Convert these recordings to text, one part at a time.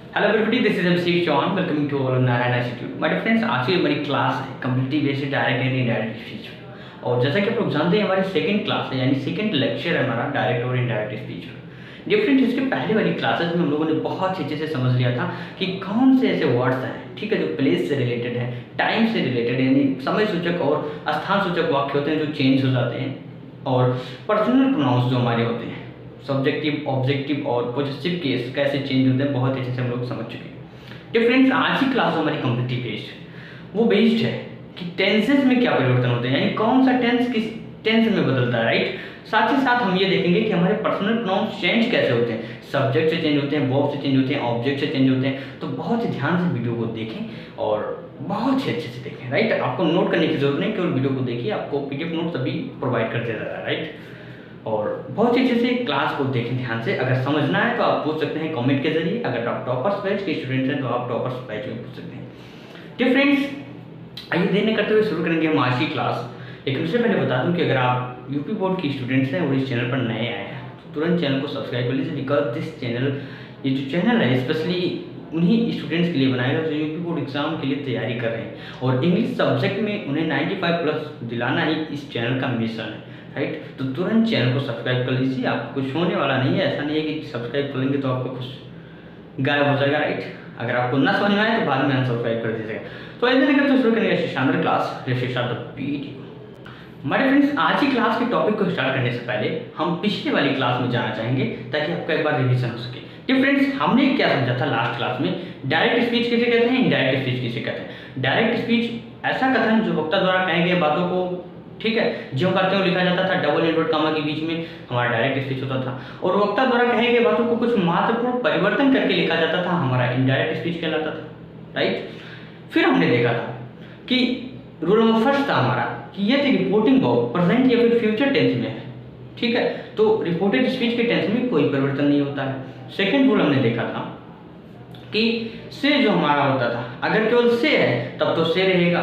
Hello everybody, this is Abhishek Chauhan welcoming to all Narayan institute. My dear friends, आज की हमारी class है competitive based direct and indirect speech. और जैसा कि आप लोग जानते हैं, हमारी सेकंड क्लास है, यानी सेकंड लेक्चर है हमारा डायरेक्ट और इनडायरेक्ट स्पीच। डियर फ्रेंड्स, इसके पहले वाली क्लासेस में हम लोगों ने बहुत अच्छे से समझ लिया था कि कौन से ऐसे वर्ड्स हैं, ठीक है, जो प्लेस से रिलेटेड है, टाइम से रिलेटेड, यानी समय सूचक और स्थान सूचक वाक्य होते हैं जो चेंज हो जाते हैं, और पर्सनल प्रोनाउंस जो हमारे होते हैं, सब्जेक्टिव, ऑब्जेक्टिव और पॉजिटिव केस कैसे चेंज होते हैं, बहुत अच्छे से हम लोग समझ चुके हैं। डिफरेंस आज की क्लास हमारी कम्पिटिटिव बेस्ड वो बेस्ड है कि टेंसेस में क्या परिवर्तन होते हैं, यानी कौन सा टेंस किस टेंस में बदलता है, राइट। साथ ही साथ हम ये देखेंगे कि हमारे पर्सनल प्रोनाउंस चेंज कैसे होते हैं, सब्जेक्ट से चेंज होते हैं, वर्ब से चेंज होते हैं, ऑब्जेक्ट से चेंज होते हैं। तो बहुत ही ध्यान से वीडियो को देखें और बहुत ही अच्छे से देखें, राइट। आपको नोट करने की जरूरत नहीं, केवल वीडियो को देखिए, आपको पीडीएफ नोट सभी प्रोवाइड करते जा रहा है, राइट। और बहुत ही अच्छे से क्लास को देखें ध्यान से। अगर समझना है तो आप पूछ सकते हैं कमेंट के जरिए। अगर आप टॉपर्स बैच के स्टूडेंट हैं तो आप टॉपर्स बैच में पूछ सकते हैं। डियर फ्रेंड्स, आइए देर नहीं करते हुए शुरू करेंगे हम आज की क्लास। लेकिन उससे पहले बता दूं कि अगर आप यूपी बोर्ड के स्टूडेंट्स हैं और इस चैनल पर नए आए हैं तो तुरंत चैनल को सब्सक्राइब कर लीजिए, बिकॉज दिस चैनल, ये जो चैनल है स्पेशली उन्हीं स्टूडेंट्स के लिए बनाएगा जो यूपी बोर्ड एग्जाम के लिए तैयारी कर रहे हैं और इंग्लिश सब्जेक्ट में उन्हें 95+ दिलाना ही इस चैनल का मिशन है, राइट। तो तुरंत चैनल को सब्सक्राइब कर लीजिए, आपको कुछ होने वाला नहीं है। ऐसा नहीं है कि सब्सक्राइब कर लेंगे तो आपको कुछ गायब हो जाएगा, राइट। अगर आपको ना समझ में आए तो बाद में अनसब्सक्राइब कर दीजिएगा। तो ऐसे लेकर तो शुरू करेंगे शानदार क्लास। हमारे फ्रेंड्स, आज की क्लास के टॉपिक को स्टार्ट करने से पहले हम पिछले वाली क्लास में जाना चाहेंगे ताकि आपका एक बार रिवीजन हो सके। कि फ्रेंड्स, हमने क्या समझा था लास्ट क्लास में, डायरेक्ट स्पीच किसे कहते हैं, इनडायरेक्ट स्पीच किसे कहते हैं। डायरेक्ट स्पीच ऐसा कथन जो वक्ता द्वारा कहे गए बातों को, ठीक है, जो करते हुए लिखा जाता था, डबल इनवर्ट कॉमा के बीच में हमारा डायरेक्ट स्पीच होता था। और वक्ता द्वारा कहे गए बातों को कुछ महत्वपूर्ण परिवर्तन करके लिखा जाता था, हमारा इनडायरेक्ट स्पीच कहलाता था, राइट। फिर हमने देखा था कि रूल नंबर फर्स्ट था हमारा कि यदि रिपोर्टिंग वर्ब प्रेजेंट या फिर फ्यूचर टेंस में है, ठीक है, तो रिपोर्टेड स्पीच के टेंस में कोई परिवर्तन नहीं होता है। सेकेंड रूल हमने देखा था कि से जो हमारा होता था, अगर केवल से है तब तो से रहेगा,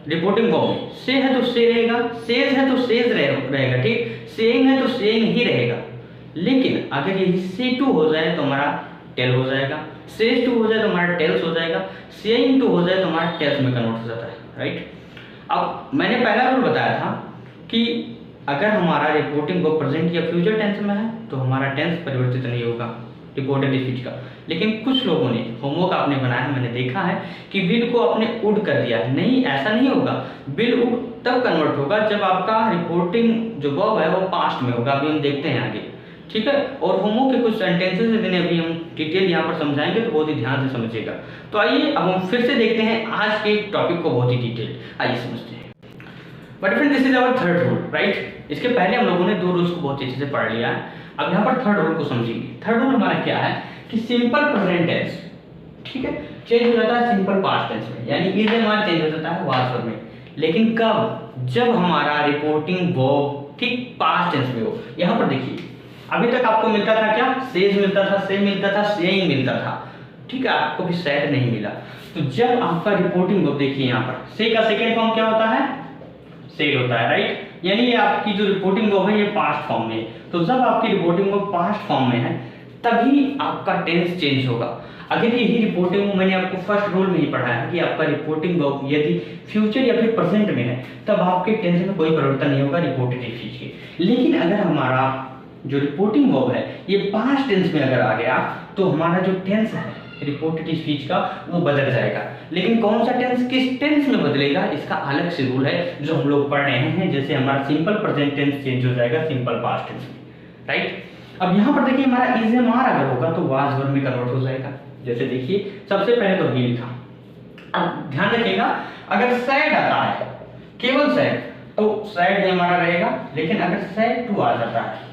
रिपोर्टिंग वर्ब में से है तो से रहेगा, सेज है तो सेज रहेगा, ठीक, सेइंग है तो सेइंग ही रहेगा। लेकिन अगर यही से टू हो जाए तो हमारा टेल हो जाएगा, सेज टू हो जाए तो हमारा टेल्स हो जाएगा, सेइंग टू हो जाए तो हमारा टेल्स में कन्वर्ट हो जाता है, राइट। अब मैंने पहला रूल बताया था कि अगर हमारा रिपोर्टिंग वर्ब प्रेजेंट या फ्यूचर टेंस में है तो हमारा टेंस परिवर्तित नहीं होगा रिपोर्टेड स्पीच का। लेकिन कुछ लोगों ने होमवर्क आपने बनाया है, मैंने देखा है कि विल को आपने उड कर दिया। नहीं, ऐसा नहीं होगा। विल उड तब कन्वर्ट होगा जब आपका रिपोर्टिंग जो वर्ब है वो पास्ट में होगा। अभी हम देखते हैं आगे, ठीक है। और होमवर्क के कुछ सेंटेंसेस जिन्हें अभी हम डिटेल यहाँ पर समझाएंगे तो बहुत ही ध्यान से समझिएगा। तो आइए अब हम फिर से देखते हैं आज के टॉपिक को बहुत ही डिटेल, आइए समझते हैं। But friend, this is our third rule, right. इसके पहले हम लोगों ने दो रूल्स को बहुत अच्छे से पढ़ लिया है। अब यहाँ पर थर्ड रूल को समझिए। थर्ड रूल हमारा क्या है कि सिंपल प्रेजेंट टेंस, ठीक है, चेंज हो जाता है सिंपल पास्ट टेंस में, यानी इज हमारा चेंज हो जाता है वाज वर्ब में। लेकिन कब? जब हमारा रिपोर्टिंग वर्ब, ठीक, पास्ट टेंस में हो। यहाँ पर देखिए, अभी तक आपको मिलता था क्या, सेज मिलता था, से मिलता था, सेइंग मिलता था, ठीक है, आपको भी सैड नहीं मिला। तो जब आपका रिपोर्टिंग वर्ब, देखिए यहाँ पर से का सेकेंड फॉर्म क्या होता है, सेड होता है, राइट। यानी ये आपकी जो रिपोर्टिंग वर्ब है ये पास्ट फॉर्म में है। तो जब आपकी रिपोर्टिंग वर्ब पास्ट फॉर्म में है तभी आपका टेंस चेंज होगा। अगर यही रिपोर्टिंग वर्ब, मैंने आपको फर्स्ट रूल में ही पढ़ाया है कि आपका रिपोर्टिंग वर्ब यदि फ्यूचर या फिर प्रेजेंट में है तब आपके टेंस में कोई परिवर्तन नहीं होगा रिपोर्टेड स्पीच के। लेकिन अगर हमारा जो रिपोर्टिंग वर्ब है ये पास्ट टेंस में अगर आ गया तो हमारा जो टेंस है रिपोर्टेड स्पीच का वो बदल जाएगा। लेकिन कौन सा टेंस किस टेंस में बदलेगा, इसका अलग से रूल है जो हम लोग पढ़ रहे हैं। जैसे हमारा सिंपल प्रेजेंट टेंस चेंज हो जाएगा सिंपल पास्ट टेंस में, राइट। अब यहाँ पर देखिए हमारा इज एम आर अगर होगा तो वाज वर्ब में कन्वर्ट हो जाएगा। जैसे देखिए सबसे पहले तो ही लिखा। अब ध्यान रखिएगा, अगर सैड आता है, केवल सैड, तो सैड हमारा रहेगा। लेकिन अगर सैड टू आ जाता है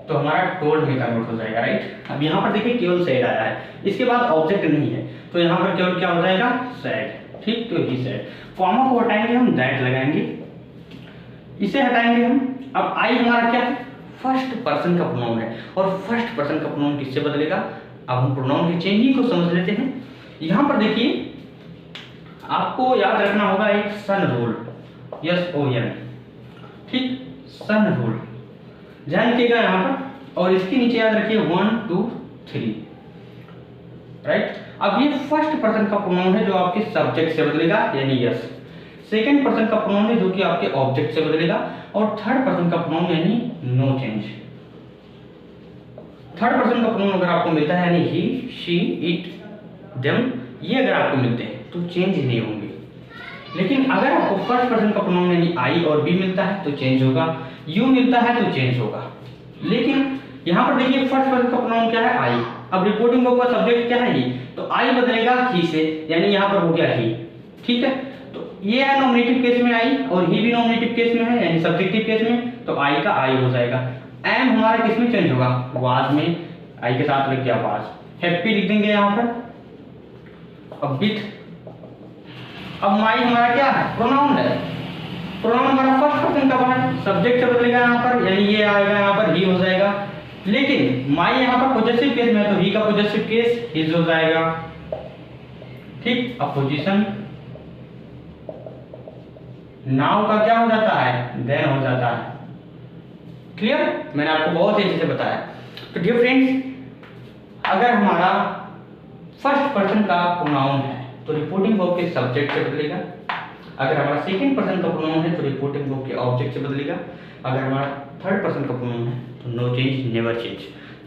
तो हमारा टोल्ड में कन्वर्ट हो जाएगा, राइट। अब यहाँ पर देखिए केवल सैड आया है, इसके बाद ऑब्जेक्ट नहीं है, तो यहाँ पर केवल क्या हो जाएगा, सैड, ठीक। तो ही सैड, कॉमा को हटाएंगे हम, दैट लगाएंगे, इसे हटाएंगे हम। अब आई हमारा क्या है, फर्स्ट पर्सन का प्रोनाउन है, और फर्स्ट पर्सन का प्रोनाउन किससे बदलेगा। अब हम प्रोनाउन की चेंजिंग को समझ लेते हैं। यहाँ पर देखिए आपको याद रखना होगा एक सन रूल, SON, ठीक, सन रूल ध्यान रखिएगा यहाँ पर। और इसके नीचे याद रखिए 1 2 3, राइट। अब ये फर्स्ट पर्सन का प्रोनाउन है जो आपके सब्जेक्ट से बदलेगा यानी यस, सेकंड पर्सन का प्रोनाउन है जो कि आपके ऑब्जेक्ट से बदलेगा, और थर्ड पर्सन का प्रोनाउन यानी नो चेंज। थर्ड पर्सन का प्रोनाउन अगर आपको मिलता है यानी ही, शी, इट, देम, ये अगर आपको मिलते हैं तो चेंज नहीं होंगे। लेकिन अगर आपको फर्स्ट पर्सन का प्रोनाउन यानी आई और बी मिलता है तो चेंज होगा, यू मिलता है तो चेंज होगा। लेकिन यहाँ पर देखिए फर्स्ट पर्सन का प्रोनाउन क्या है, आई। अब रिपोर्टिंग वर्ब का सब्जेक्ट क्या है, ही, तो आई बदलेगा ही से, यानी यहाँ पर हो गया ही। ठीक है, तो ये है नॉमिनेटिव केस में आई, और ही भी नॉमिनेटिव केस में है यानी सब्जेक्टिव केस में, तो आई का आई हो जाएगा। एम हमारा किस में चेंज होगा, वाज में, आई के साथ लग गया वाज। हैप्पी लिख देंगे यहाँ पर। अब विथ, अब माई हमारा क्या है, प्रोनाउन है। प्रोनाउन हमारा फर्स्ट पर्सन का है, सब्जेक्ट से बदलेगा यहाँ पर, यानी ये आएगा यहाँ पर ही हो जाएगा। लेकिन माई यहाँ पर पॉजेसिव केस में है तो ही का पॉजेसिव केस हिज हो जाएगा। ठीक, अब पोजीशन नाउ का क्या हो जाता है, देन हो जाता है। क्लियर, मैंने आपको बहुत अच्छे से बताया। तो डियर फ्रेंड्स, अगर हमारा फर्स्ट पर्सन का प्रोनाउन है तो रिपोर्टिंग वर्ब के सब्जेक्ट से बदलेगा। अगर हमारा सेकंड पर्सन का प्रोनाउन है तो रिपोर्टिंग वर्ब के ऑब्जेक्ट से बदलेगा। अगर हमारा थर्ड पर्सन का प्रोनाउन है तो no change, never change.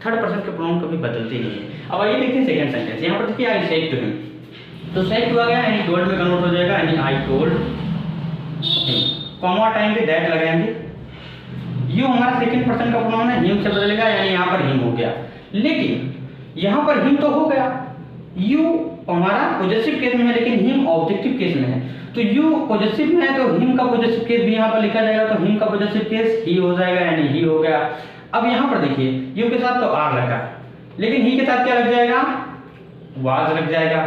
Third person के प्रोनाउन कभी बदलते नहीं है। अब आइए देखते हैं सेकंड सेंटेंस। यहाँ पर देखिए आई सेड टू हिम, तो सेड टू आ गया यानी टोल्ड में कन्वर्ट हो जाएगा, यानी आई टोल्ड हिम। कॉमा हटाएंगे, दैट लगाएंगे। यू हमारा सेकंड पर्सन का प्रोनाउन है, हिम से बदलेगा यानी यहाँ पर हिम हो गया। लेकिन यहाँ पर हिम तो हो गया, यू हमारा पॉजेसिव केस में है लेकिन हिम ऑब्जेक्टिव केस में है। तो यू पॉजेसिव में है तो हिम का पॉजेसिव केस भी यहाँ पर लिखा जाएगा, तो हिम का पॉजेसिव केस ही हो जाएगा यानी ही हो गया। अब यहाँ पर देखिए यू के साथ तो आर लगा, लेकिन ही के साथ क्या लग जाएगा, वाज लग जाएगा,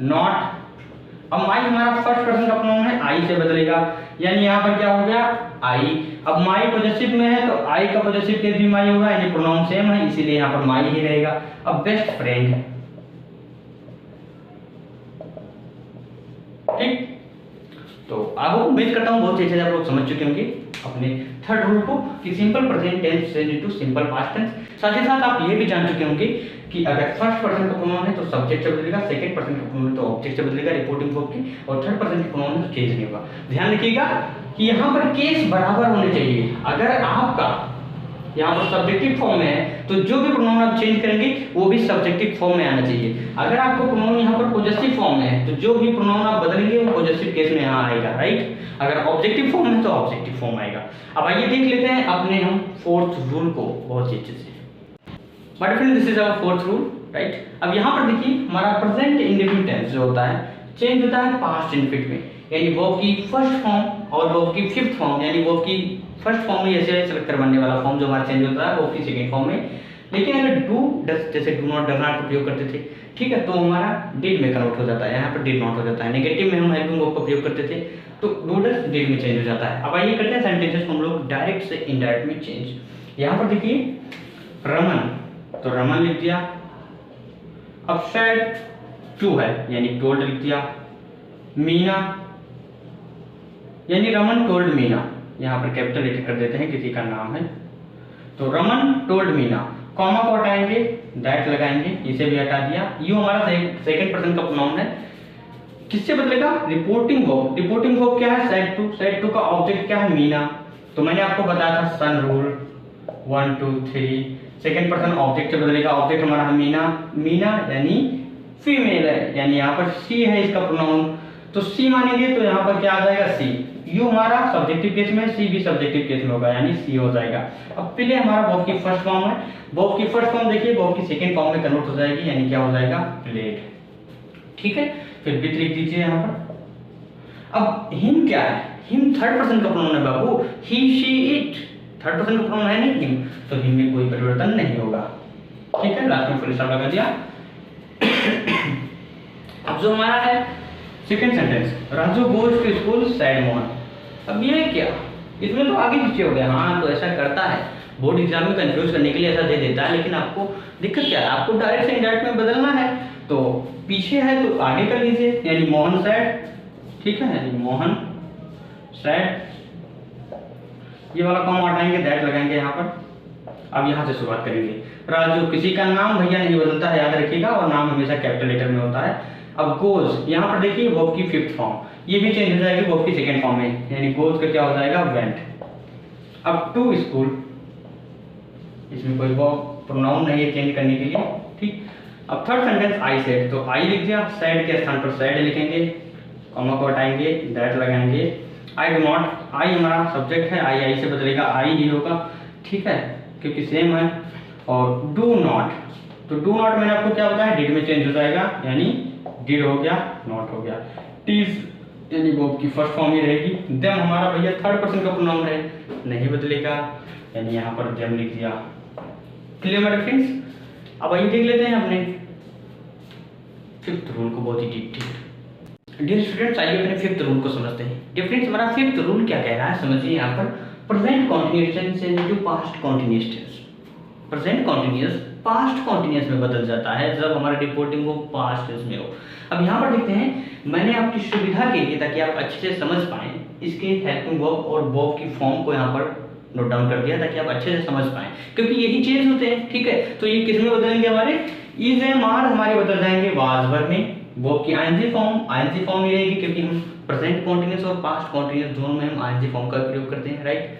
नॉट। अब माई हमारा फर्स्ट पर्सन का प्रोनाउन है, आई से बदलेगा यानी यहाँ पर क्या हो गया, आई। अब माई पॉजेसिव में है तो आई का पॉजेसिव केस भी माई होगा, यानी प्रोनाउन सेम है इसीलिए यहाँ पर माई ही रहेगा। अब बेस्ट फ्रेंड, ठीक। तो आई होप उम्मीद करता हूँ बहुत अच्छे से आप लोग समझ चुके होंगे अपने थर्ड रूल को कि simple present tense change to simple past tense. साथ ही साथ आप ये भी जान चुके होंगे कि अगर फर्स्ट पर्सन का प्रोनाउन है तो सब्जेक्ट से बदलेगा, सेकंड पर्सन का प्रोनाउन है तो ऑब्जेक्ट से बदलेगा रिपोर्टिंग वर्ब की, और थर्ड पर्सन का प्रोनाउन है तो चेंज नहीं होगा। ध्यान रखिएगा कि यहाँ पर केस बराबर होने चाहिए। अगर आपका यहाँ पर सब्जेक्टिव फॉर्म में है तो जो भी प्रोनाउन आप चेंज करेंगे वो भी सब्जेक्टिव फॉर्म में आना चाहिए। अगर आपको प्रोनाउन यहाँ पर पॉजेसिव फॉर्म में है तो जो भी प्रोनाउन आप बदलेंगे वो पॉजेसिव केस में यहाँ आएगा, राइट। अगर ऑब्जेक्टिव फॉर्म है तो ऑब्जेक्टिव फॉर्म आएगा। अब आइए देख लेते हैं अपने हम फोर्थ रूल को बहुत अच्छे से। But friend this is our fourth rule, right. अब यहाँ पर देखिए हमारा प्रेजेंट इंडेफिनिट टेंस जो होता है चेंज होता है पास्ट इंडेफिनिट में, यानी वर्ब की फर्स्ट फॉर्म और वर्ब की फिफ्थ फॉर्म, यानी वर्ब की फर्स्ट फॉर्म में ऐसे सेलेक्ट करवाने वाला फॉर्म जो हमारा चेंज होता है वर्ब की सेकंड फॉर्म में। लेकिन अगर डू डस जैसे डू नॉट डज नॉट का प्रयोग करते थे, ठीक है, तो हमारा डिड में कन्वर्ट हो जाता है, यहाँ पर डिड नॉट हो जाता है। नेगेटिव में हम हेल्पिंग वर्ब का प्रयोग करते थे तो डू डस डिड में चेंज हो जाता है। अब आइए करते हैं सेंटेंसेस को हम लोग डायरेक्ट से इनडायरेक्ट में चेंज। यहाँ पर देखिए रमन, तो रमन लिख दिया। अब सेड टू है यानी टोल्ड लिख दिया। मीना यानी रमन टोल्ड मीना, यहाँ पर कैपिटल लेटर कर देते हैं, किसी का नाम है तो रमन टोल्ड मीना। कॉमा को हटाएंगे, दैट लगाएंगे, इसे भी हटा दिया। यू हमारा सेकंड पर्सन का प्रोनाउन है, किससे बदलेगा, रिपोर्टिंग वर्ब। रिपोर्टिंग वर्ब क्या है, सेड टू। सेड टू का ऑब्जेक्ट क्या है, मीना। तो मैंने आपको बताया था सन रूल 1 2 3। सेकंड पर्सन ऑब्जेक्ट से बदलेगा, ऑब्जेक्ट हमारा है मीना। मीना यानी फीमेल है, यानी यहाँ पर सी है इसका प्रोनाउन, तो सी मानेंगे तो यहाँ पर क्या आ जाएगा, सी। यू हमारा सब्जेक्टिव केस में, सी भी सब्जेक्टिव केस में होगा यानी सी हो जाएगा। अब पहले हमारा वर्ब की फर्स्ट फॉर्म है, वर्ब की फर्स्ट फॉर्म देखिए वर्ब की सेकंड फॉर्म में कन्वर्ट हो जाएगी, यानी क्या हो जाएगा, प्लेड। ठीक है, फिर विथ लिख दीजिए यहाँ पर। अब हिम क्या है, हिम थर्ड पर्सन का प्रोनाउन है बाबू, ही शी इट थर्ड पर्सन का प्रोनाउन है नहीं हिम, तो हिम में कोई परिवर्तन नहीं होगा। ठीक है, लास्ट में फुल स्टॉप लगा दिया। अब जो हमारा है second sentence, Raju goes to school said Mohan. अब ये क्या, इसमें तो आगे पीछे हो गया। हाँ, तो ऐसा करता है, बोर्ड एग्जाम में कंफ्यूज करने के लिए ऐसा दे देता है, लेकिन आपको दिक्कत क्या है, आपको डायरेक्ट से इनडायरेक्ट में बदलना है। तो पीछे है तो आगे कर लीजिए, यानी मोहन सैड, ठीक है, यानी मोहन सैड। ये वाला कॉमा हटाएंगे, दैट लगाएंगे यहाँ पर। अब यहाँ से शुरुआत करेंगे, राजू, किसी का नाम भैया नहीं बदलता है, याद रखिएगा, और नाम हमेशा कैपिटल लेटर में होता है। अब गोज, यहाँ पर देखिए वर्ब की फिफ्थ फॉर्म, ये भी चेंज हो जाएगी वर्ब की सेकंड फॉर्म में, यानी गोज का क्या हो जाएगा वेंट। अब टू स्कूल, इसमें कोई वर्ब प्रोनाउन नहीं है चेंज करने के लिए, ठीक। अब थर्ड सेंटेंस आई सेड, तो आई लिख दिया, सैड के स्थान पर सैड लिखेंगे, कॉमा को हटाएंगे, दैट लगाएंगे। आई डू नॉट, आई हमारा सब्जेक्ट है, आई से बदलेगा, आई ही होगा, ठीक है, क्योंकि सेम है। और डू नॉट, तो डू नॉट मैंने आपको क्या बताया, डिड में चेंज हो जाएगा, यानी डिड हो गया, नॉट हो गया। टीज यानी वर्ब की फर्स्ट फॉर्म ही रहेगी। देम हमारा भैया थर्ड पर्सन का प्रोनाउन है, नहीं बदलेगा, यानी यहाँ पर देम लिख दिया। क्लियर मेरे फ्रेंड्स? अब आइए देख लेते हैं अपने फिफ्थ रूल को बहुत ही ठीक। डियर स्टूडेंट्स, आइए अपने फिफ्थ रूल को समझते हैं। डियर फ्रेंड्स, हमारा फिफ्थ रूल क्या कह रहा है, समझिए। यहाँ पर present continuous tense into past continuous tense. Present continuous past continuous में बदल जाता है जब हमारा रिपोर्टिंग वो पास्ट टेंस में हो। अब यहाँ पर देखते हैं, मैंने आपकी सुविधा के लिए, ताकि आप अच्छे से समझ पाएं, इसके हेल्पिंग वर्ब और वर्ब की फॉर्म को यहाँ पर नोट डाउन कर दिया, ताकि आप अच्छे से समझ पाएं, क्योंकि यही चेंज होते हैं, ठीक है। तो ये किस में बदलेंगे, हमारे इज एम आर हमारे बदल जाएंगे वाज वर्ब में। वर्ब की आईएनजी फॉर्म ही रहेगी, क्योंकि हम प्रेजेंट कॉन्टिन्यूअस और पास्ट कॉन्टिन्यूअस दोनों में हम आईएनजी फॉर्म का प्रयोग करते हैं, राइट।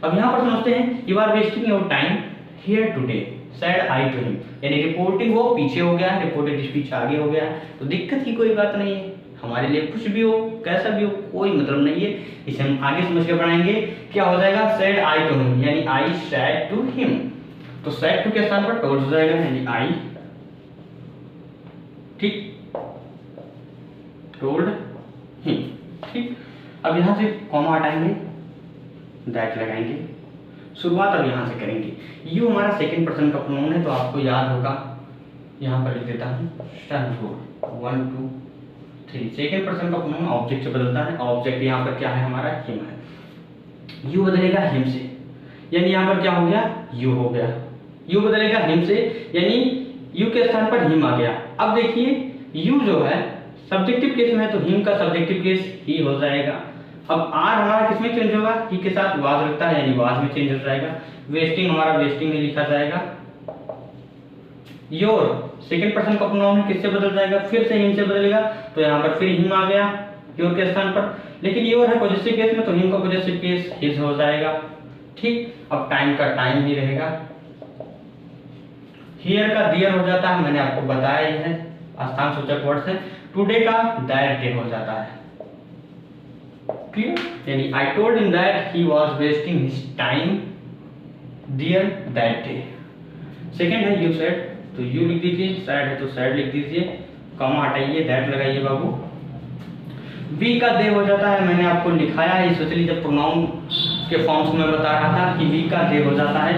अब यहाँ पर समझते हैं, you are wasting your time here today, said I to him, यानी रिपोर्टिंग वो पीछे हो गया, रिपोर्टेड स्पीच आगे हो गया, तो दिक्कत की कोई बात नहीं है, हमारे लिए कुछ भी हो, कैसा भी हो, कोई मतलब नहीं है। इसे हम आगे समझ के पढ़ाएंगे। क्या हो जाएगा, सेड आई टू हिम, यानी आई सेड टू हिम, तो सेड टू के स्थान पर टोल्ड हो जाएगा, यानी आई, ठीक, टोल्ड हिम, ठीक। अब यहां से कॉमा हटाएंगे, दैट लगाएंगे, शुरुआत अब यहां से करेंगे। यू हमारा सेकंड पर्सन का प्रोनाउन है, तो आपको याद होगा, यहां पर लिख देता हूं, स्टैंड रूल 1 2 3। सेकंड पर्सन का प्रोनाउन ऑब्जेक्ट से बदलता है, ऑब्जेक्ट यहां पर क्या है, हमारा हिम है। यू बदलेगा हिम से, यानी यहां पर क्या हो गया, यू हो गया। यू बदलेगा हिम से, यानी यू के स्थान पर हिम आ गया। अब देखिए, यू जो है सब्जेक्टिव केस में है, तो हिम का सब्जेक्टिव केस ही हो जाएगा। अब आर हमारा किसमें चेंज होगा, ही के साथ वाज लगता है, यानी वाज में चेंज हो जाएगा। वेस्टिंग हमारा वेस्टिंग में लिखा जाएगा। योर सेकंड पर्सन का प्रोनाउन है, किससे बदल जाएगा, फिर से हिम से बदलेगा, तो यहाँ पर फिर हिम आ गया योर के स्थान पर। लेकिन योर है पॉजिटिव केस में, तो हिम का पॉजिटिव केस हिज हो जाएगा, ठीक। अब टाइम का टाइम ही रहेगा। हियर का दियर हो जाता है, मैंने आपको बताया ही है, स्थान सूचक वर्ड से। टुडे का दैट डे हो जाता है, क्लियर, यानी I told him that he was wasting his time there that day. Second है यू सेड, तो यू लिख दीजिए, सैड है तो सैड लिख दीजिए, कॉमा हटाइए, दैट लगाइए बाबू। वी का दे हो जाता है, मैंने आपको लिखाया है, स्पेशली जब प्रोनाउन के फॉर्म्स में बता रहा था कि वी का दे हो जाता है।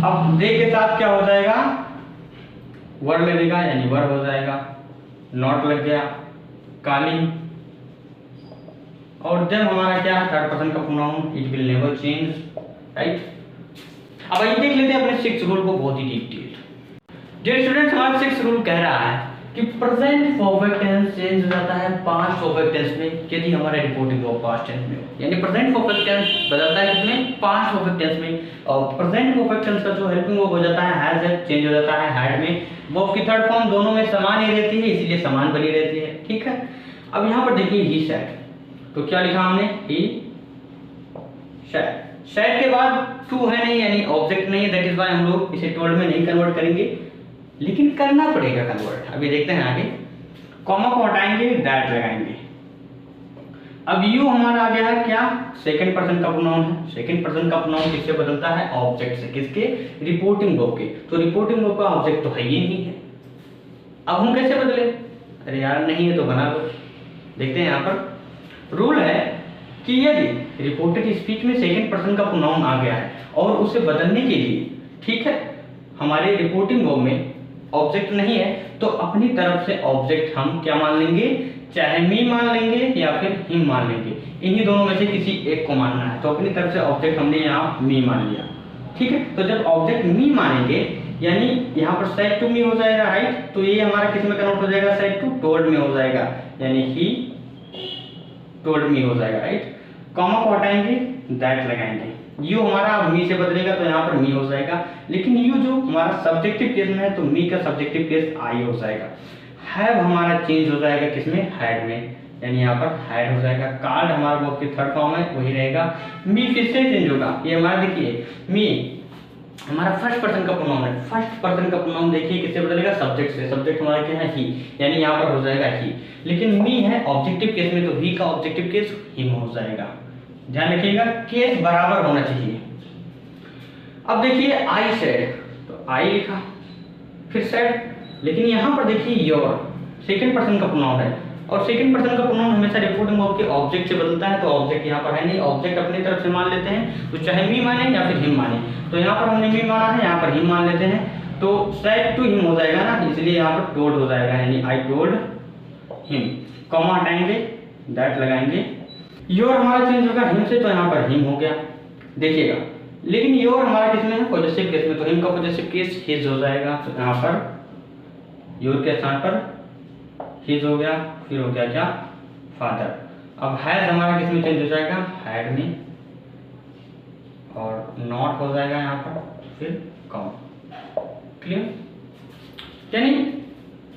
अब दे के साथ क्या हो जाएगा, वर लगेगा, यानी वर हो जाएगा, नॉट लग गया, काली। और जब हमारा क्या है, थर्ड पर्सन का pronoun, it will never change, right. अब आइए देख लेते हैं अपने सिक्स्थ रूल को बहुत ही डिटेल। डियर स्टूडेंट्स, हमारा सिक्स्थ रूल कह रहा है कि प्रेजेंट परफेक्ट टेंस चेंज हो जाता है पास्ट परफेक्ट टेंस में, यदि हमारा रिपोर्टिंग वर्ब पास्ट टेंस में हो, यानी प्रेजेंट परफेक्ट टेंस बदलता है किसमें, पास्ट परफेक्ट टेंस में। और प्रेजेंट परफेक्ट टेंस का जो हेल्पिंग वर्ब हो जाता है हैज है, चेंज हो जाता है हैड में। वर्ब की थर्ड फॉर्म दोनों में समान ही रहती है, इसीलिए समान बनी रहती है, ठीक है। अब यहाँ पर देखिए ही सेड, तो क्या लिखा हमने, ही सेड। सेड के बाद टू है नहीं, यानी ऑब्जेक्ट नहीं है, दैट इज व्हाई हम लोग इसे टोल्ड में नहीं कन्वर्ट करेंगे, लेकिन करना पड़ेगा कन्वर्ट। अभी देखते हैं आगे, कॉमा को हटाएंगे, दैट लगाएंगे। अब यू हमारा आ गया है क्या, सेकंड पर्सन का प्रोनाउन है। सेकंड पर्सन का प्रोनाउन किससे बदलता है, ऑब्जेक्ट से, किसके, रिपोर्टिंग वर्ब के। तो रिपोर्टिंग वर्ब का ऑब्जेक्ट तो है ही नहीं है, अब हम कैसे बदले, अरे यार नहीं है तो बना लो। देखते हैं यहाँ पर रूल है कि यदि रिपोर्टेड स्पीच में सेकंड पर्सन का प्रोनाउन आ गया है और उसे बदलने के लिए, ठीक है, हमारे रिपोर्टिंग वर्ब में ऑब्जेक्ट नहीं है, तो अपनी तरफ से ऑब्जेक्ट हम क्या मान लेंगे, चाहे मी मान लेंगे या फिर हिम मान लेंगे, इन्हीं दोनों में से किसी एक को मानना है। तो अपनी तरफ से ऑब्जेक्ट हमने यहाँ मी मान लिया, ठीक है। तो जब ऑब्जेक्ट मी मानेंगे, यानी यहाँ पर सेड टू मी हो जाएगा, राइट। तो ये हमारा किस में कन्वर्ट हो जाएगा, सेड टू टोल्ड में हो जाएगा, यानी ही टोल्ड मी हो जाएगा, राइट। कॉमा को हटाएंगे, दैट लगाएंगे, यू हमारा मी से बदलेगा तो यहाँ पर मी हो जाएगा, लेकिन यू जो हमारा सब्जेक्टिव केस में है तो मी का सब्जेक्टिव केस आई हो जाएगा। हैव हमारा चेंज हो जाएगा किसमें, हैड में, यानी यहाँ पर हैड हो जाएगा। कार्ड हमारा वर्ब की थर्ड फॉर्म है, वही रहेगा। मी फिर से चेंज होगा, ये हमारा देखिए मी हमारा फर्स्ट पर्सन का प्रोनाउन है, फर्स्ट पर्सन का प्रोनाउन देखिए किससे बदलेगा, सब्जेक्ट से। सब्जेक्ट हमारा क्या है, ही, यानी यहाँ पर हो जाएगा ही। लेकिन मी है ऑब्जेक्टिव केस में तो ही का ऑब्जेक्टिव केस हिम हो जाएगा। ध्यान रखिएगा केस बराबर होना चाहिए। अब देखिए आई सेड, तो आई लिखा फिर सेड, लेकिन यहाँ पर देखिए योर सेकंड पर्सन का प्रोनाउन है और सेकंड पर्सन का प्रोनाउन हमेशा रिपोर्टिंग वर्ब के ऑब्जेक्ट से बदलता है, तो ऑब्जेक्ट यहाँ पर है नहीं, ऑब्जेक्ट अपनी तरफ से मान लेते हैं, तो चाहे मी माने या फिर हिम माने। तो यहाँ पर हमने मी माना है, यहाँ पर हिम मान लेते हैं, तो सेड टू हिम हो जाएगा ना, इसलिए यहाँ पर टोल्ड हो जाएगा, यानी आई टोल्ड हिम। कॉमा हटाएंगे, दैट लगाएंगे। योर हमारा चेंज होगा हिम से, तो यहाँ पर हिम हो गया, देखिएगा। लेकिन योर हमारा किस में है, पॉजिटिव केस में, तो हिम का पॉजिटिव केस हिज हो जाएगा, तो यहाँ पर योर के स्थान पर हिज हो गया, फिर हो गया क्या, फादर। अब हैज हमारा किस में चेंज हो जाएगा, हैड में, और नॉट हो जाएगा यहाँ पर, फिर कम। क्लियर, यानी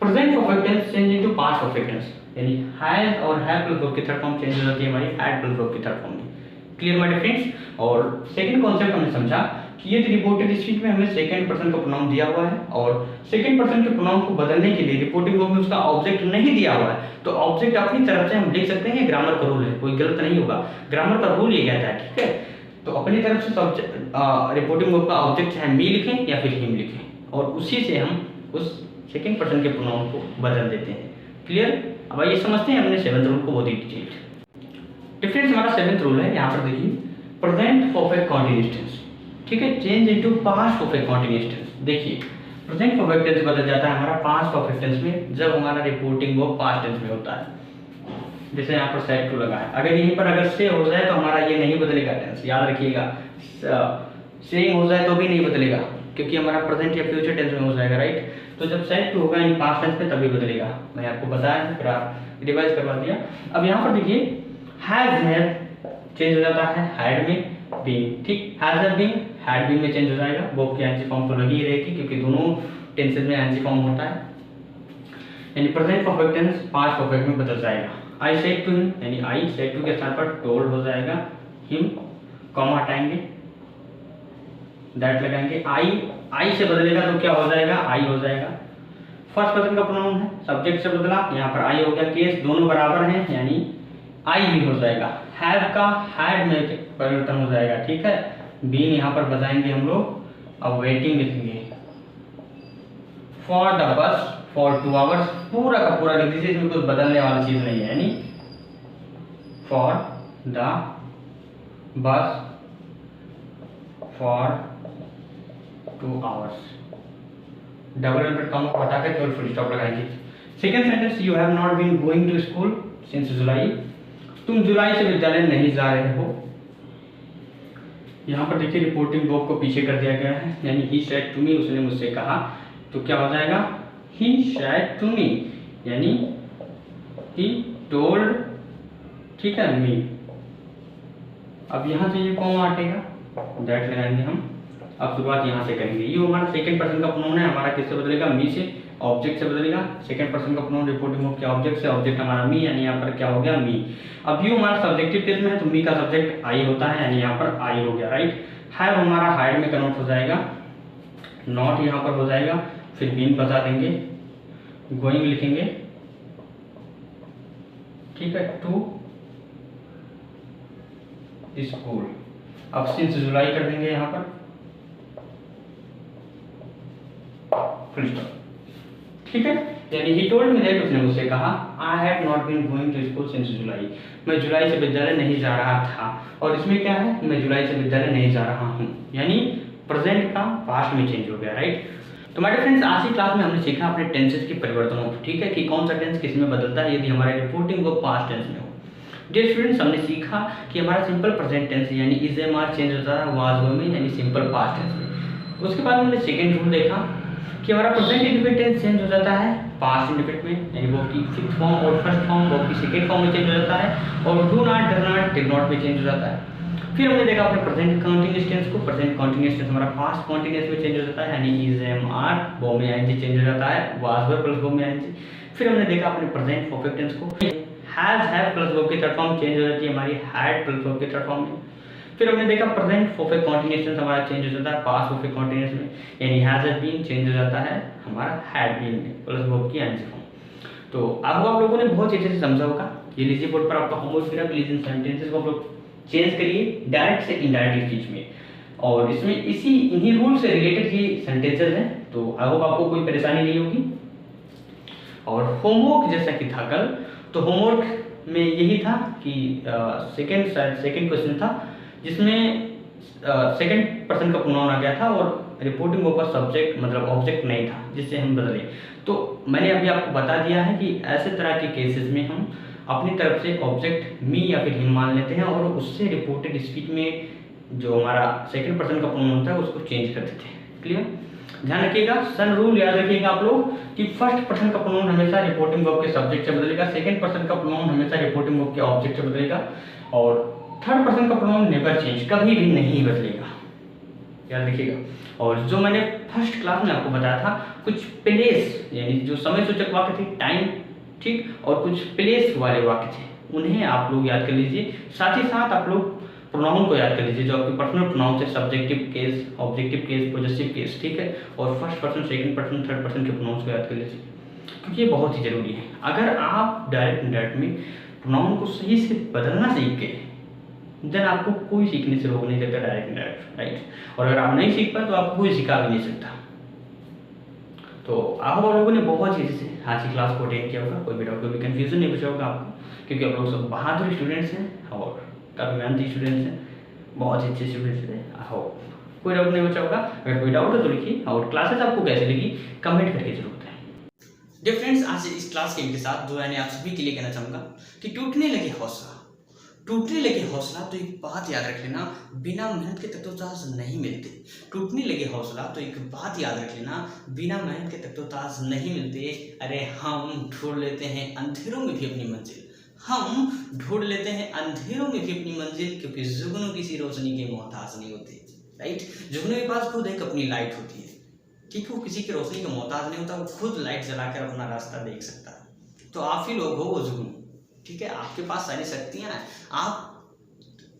present perfect tense change into past perfect tense, यानी हैज और हैव प्लस वर्ब की थर्ड फॉर्म चेंज हो जाती है हमारी हैड प्लस वर्ब की थर्ड फॉर्म में। Clear my dear friends. और सेकंड कॉन्सेप्ट हमने समझा कि ये रिपोर्टेड स्पीच में हमें सेकंड पर्सन का प्रोनाउन दिया हुआ है और सेकंड पर्सन के प्रोनाउन को बदलने के लिए रिपोर्टिंग वर्ब में उसका ऑब्जेक्ट नहीं दिया हुआ है, तो ऑब्जेक्ट अपनी तरफ से हम लिख सकते हैं, ग्रामर का रूल है, कोई गलत नहीं होगा, ग्रामर का रूल ये कहता है, ठीक है। तो अपनी तरफ से रिपोर्टिंग वर्ब का ऑब्जेक्ट चाहे मी लिखें या फिर हिम लिखें, और उसी से हम उस सेकंड पर्सन के प्रोनाउन को बदल देते हैं। क्लियर। अब आइए समझते हैं हमने सेवंथ रूल को बहुत ही डिटेल्ड। डिफरेंस हमारा सेवंथ रूल है, यहाँ पर देखिए प्रेजेंट परफेक्ट कंटीन्यूअस टेंस, ठीक है, change into past perfect continuous tense. देखिए प्रेजेंट परफेक्ट टेंस बदल जाता है हमारा पास्ट परफेक्ट टेंस में जब हमारा रिपोर्टिंग वर्ब पास्ट टेंस में होता है। जैसे यहाँ पर सेड टू लगा है, अगर यहीं पर अगर से हो जाए तो हमारा ये नहीं बदलेगा टेंस, याद रखिएगा। सेइंग हो जाए तो भी नहीं बदलेगा क्योंकि हमारा प्रेजेंट या फ्यूचर टेंस में हो जाएगा, राइट। तो जब सेड टू होगा इन पास्ट टेंस में तभी बदलेगा, मैंने आपको बताया, फिर आप रिवाइज करवा दिया। अब यहाँ पर देखिए हैज चेंज हो जाता है हैड में, बीइंग, ठीक, has have been had been में चेंज हो जाएगा, वर्ब की एनजी फॉर्म तो लगी ही रहेगी क्योंकि दोनों टेंसेस में एनजी फॉर्म होता है, यानी present perfect tense past perfect में बदल जाएगा। आई सेड टू हिम, यानी आई सेड टू के स्थान पर टोल्ड हो जाएगा, हिम कॉमा हटाएंगे, दैट लगाएंगे। आई से बदलेगा तो क्या हो जाएगा, आई हो जाएगा। फर्स्ट पर्सन का प्रोनाउन है, सब्जेक्ट से बदला, यहाँ पर आई हो गया, केस दोनों बराबर हैं यानी आई भी हो जाएगा। हैव का हैड में परिवर्तन हो जाएगा, ठीक है। बीन यहाँ पर बताएंगे हम लोग, अब वेटिंग लिखेंगे for the bus for 2 hours, पूरा का पूरा लिख दीजिए, इसमें कुछ बदलने वाली चीज नहीं है, यानी for the bus for 2 hours, double inverted comma को हटा के केवल फुल स्टॉप लगाएंगे। Second sentence, you have not been going to school since July, तुम जुलाई से विद्यालय नहीं जा रहे हो। यहाँ पर देखिए रिपोर्टिंग वर्ब को पीछे कर दिया गया है, यानी ही सेड टू मी, उसने मुझसे कहा, तो क्या हो जाएगा, ही सेड टू मी, यानी ही टोल्ड, ठीक है, मी। अब यहाँ से ये कॉमा हटेगा, दैट लगाएंगे हम। अब शुरुआत यहाँ से करेंगे, ये हमारा सेकंड पर्सन का प्रोनाउन है, हमारा किससे बदलेगा, मी से, ऑब्जेक्ट से बदलेगा। सेकंड पर्सन का प्रोनाउन रिपोर्टिंग वर्ब के ऑब्जेक्ट से, ऑब्जेक्ट हमारा मी, यानी यहाँ पर क्या हो गया, मी। अब यू हमारा सब्जेक्टिव केस में है तो मी का सब्जेक्ट आई होता है, यानी यहाँ पर आई हो गया, राइट। हैव हमारा हाइड में कन्वर्ट हो जाएगा, नॉट यहाँ पर हो जाएगा, फिर बीन बता देंगे, गोइंग लिखेंगे, ठीक है, टू स्कूल। अब सिंस जुलाई कर देंगे यहाँ पर, फुल स्टॉप, ठीक है। यानी ही टोल्ड मी दैट, उसने मुझसे कहा, I have not been going to school since July, मैं जुलाई से विद्यालय नहीं जा रहा था। और इसमें क्या है, मैं जुलाई से विद्यालय नहीं जा रहा हूँ, यानी प्रेजेंट का पास्ट में चेंज हो गया, राइट। तो मेरे फ्रेंड्स आज की क्लास में हमने सीखा अपने टेंसेस के परिवर्तनों को, ठीक है, कि कौन सा टेंस किस में बदलता है यदि हमारे रिपोर्टिंग वर्ब पास्ट टेंस में हो। डियर स्टूडेंट्स, हमने सीखा कि हमारा सिंपल प्रेजेंट टेंस यानी इज एम आर चेंज होता है वाज वर में, यानी सिंपल पास्ट टेंस में। उसके बाद हमने सेकंड रूल देखा कि हमारा प्रेजेंट इंडिफिनिट टेंस चेंज हो जाता है पास्ट इंडिफिनिट में, यानी वर्ब की फिफ्थ फॉर्म और फर्स्ट फॉर्म वर्ब की सेकंड फॉर्म में चेंज हो जाता है, और do not, does not, did not में चेंज हो जाता है। फिर हमने देखा अपने प्रेजेंट कंटिन्यूअस टेंस को। प्रेजेंट कंटिन्यूअस टेंस हमारा पास्ट कंटिन्यूअस में चेंज हो जाता है, यानी इज एम आर बो में आईएनजी चेंज हो जाता है, वाज वर प्लस बो में आईएनजी। फिर हमने देखा अपने प्रेजेंट परफेक्ट टेंस को, हैज हैव प्लस वर्ब की थर्ड फॉर्म चेंज हो जाती है हमारी हैड प्लस वर्ब की थर्ड फॉर्म में। फिर हमने देखा प्रेजेंट परफेक्ट कंटीन्यूअस टेंस हमारा चेंज हो जाता है पास्ट परफेक्ट कंटीन्यूअस में, यानी हैज हैड बीन चेंज हो जाता है हमारा हैड बीन में प्लस वर्ब की आंसर फॉर्म। तो अब आप लोगों ने बहुत अच्छे से समझा होगा। ये लीजिए बोर्ड पर आपका होमवर्क फिर प्लीज इन सेंटेंसेस को आप लोग चेंज करिए डायरेक्ट से इनडायरेक्ट स्पीच में, और इसमें इन्हीं रूल से रिलेटेड ये सेंटेंसेस हैं। तो आई होप आपको कोई परेशानी नहीं होगी। और होमवर्क जैसा कि था कल, तो होमवर्क में यही था कि सेकंड क्वेश्चन था जिसमें सेकंड पर्सन का प्रोनाउन आ गया था और रिपोर्टिंग वर्ब का सब्जेक्ट मतलब ऑब्जेक्ट नहीं था, जिससे हम बदले। तो मैंने अभी आपको बता दिया है कि ऐसे तरह के केसेस में हम अपनी तरफ से ऑब्जेक्ट मी या फिर हिम मान लेते हैं और उससे रिपोर्टेड स्पीच में जो हमारा सेकंड पर्सन का प्रोनाउन होता है उसको चेंज कर देते हैं। क्लियर? ध्यान रखिएगा, सन रूल याद रखिएगा आप लोग कि फर्स्ट पर्सन का प्रोनाउन हमेशा रिपोर्टिंग वर्ब के सब्जेक्ट से बदलेगा, सेकंड पर्सन का प्रोनाउन हमेशा रिपोर्टिंग वर्ब के ऑब्जेक्ट से बदलेगा, और थर्ड पर्सन का प्रोनाउन नेवर चेंज, कभी भी नहीं बदलेगा। याद रखिएगा। और जो मैंने फर्स्ट क्लास में आपको बताया था, कुछ प्लेस यानी जो समय सूचक वाक्य थे टाइम, ठीक, और कुछ प्लेस वाले वाक्य थे, उन्हें आप लोग याद कर लीजिए। साथ ही साथ आप लोग प्रोनाउन को याद कर लीजिए, जो आपके पर्सनल प्रोनाउन है, subjective case, objective case, possessive case, ठीक है, और first person, second person, third person के प्रोनाउंस को याद कर लीजिए, क्योंकि ये बहुत ही जरूरी है। अगर आप डायरेक्ट इनडायरेक्ट में प्रोनाउन को सही से बदलना सीख गए, देन आपको कोई सीखने से रोक नहीं सकता डायरेक्ट इनडायरेक्ट, राइट। और अगर आप नहीं सीख पाए तो आपको कोई सिखा भी नहीं सकता। तो आप लोगों ने बहुत चीज़ से आज की क्लास को अटेंड किया होगा, कोई भी डाउट, कोई भी कन्फ्यूजन नहीं बचा होगा आपको, क्योंकि आप लोग सब बहादुर स्टूडेंट्स हैं और काफ़ी मेहनती स्टूडेंट्स हैं, बहुत अच्छे स्टूडेंट्स हैं। हो कोई डाउट नहीं बचा होगा। अगर कोई डाउट है तो लिखिए, और क्लासेस आपको कैसे लगी कमेंट करके जरूर बताएं। डियर फ्रेंड्स, आज इस क्लास के साथ जो मैंने आप सभी के लिए कहना चाहूँगा कि टूटने लगे हौसला तो एक बात याद रख लेना, बिना मेहनत के तत्वताज नहीं मिलते। टूटने लगे हौसला तो एक बात याद रख लेना, बिना मेहनत के तत्वताज नहीं मिलते। अरे हम ढूंढ लेते हैं अंधेरों में भी अपनी मंजिल, हम ढूंढ लेते हैं अंधेरों में भी अपनी मंजिल, क्योंकि जुगनू किसी रोशनी के मोहताज नहीं होते, राइट। जुगनू के पास खुद एक अपनी लाइट होती है, ठीक है, वो किसी की रोशनी का मोहताज नहीं होता, वो खुद लाइट जलाकर अपना रास्ता देख सकता है। तो आप ही लोग हो वो जुगनू, ठीक है। आपके पास सारी शक्तियां हैं, आप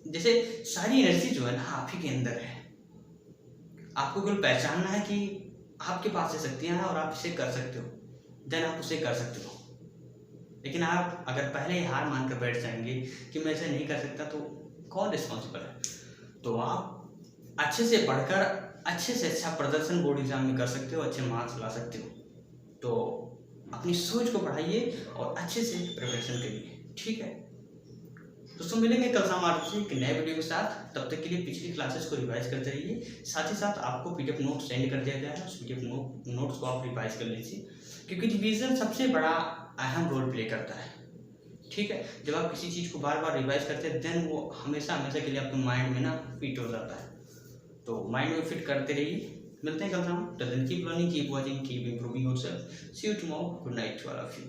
जैसे सारी एनर्जी जो है ना आप ही के अंदर है। आपको केवल पहचानना है कि आपके पास ये शक्तियां हैं और आप इसे कर सकते हो, देन आप उसे कर सकते हो। लेकिन आप अगर पहले हार मानकर बैठ जाएंगे कि मैं इसे नहीं कर सकता, तो कौन रिस्पॉन्सिबल है? तो आप अच्छे से पढ़कर अच्छे से अच्छा प्रदर्शन बोर्ड एग्जाम में कर सकते हो, अच्छे मार्क्स ला सकते हो। तो अपनी सोच को बढ़ाइए और अच्छे से प्रिपरेशन करिए, ठीक है। दोस्तों मिलेंगे कल शाम 8 बजे एक नए वीडियो के साथ। तब तक के लिए पिछली क्लासेस को रिवाइज करते रहिए। साथ ही साथ आपको पीडीएफ नोट सेंड कर दिया गया है, उस पीडीएफ नोट्स को आप रिवाइज कर लीजिए, क्योंकि रिवीजन सबसे बड़ा अहम रोल प्ले करता है, ठीक है। जब आप किसी चीज़ को बार बार रिवाइज करते हैं, देन वो हमेशा के लिए आपके माइंड में ना फिट हो जाता है। तो माइंड में फिट करते रहिए। मिलते हैं कल शाम। Till then keep learning, keep watching, keep improving yourself. See you tomorrow. Good night to all of you.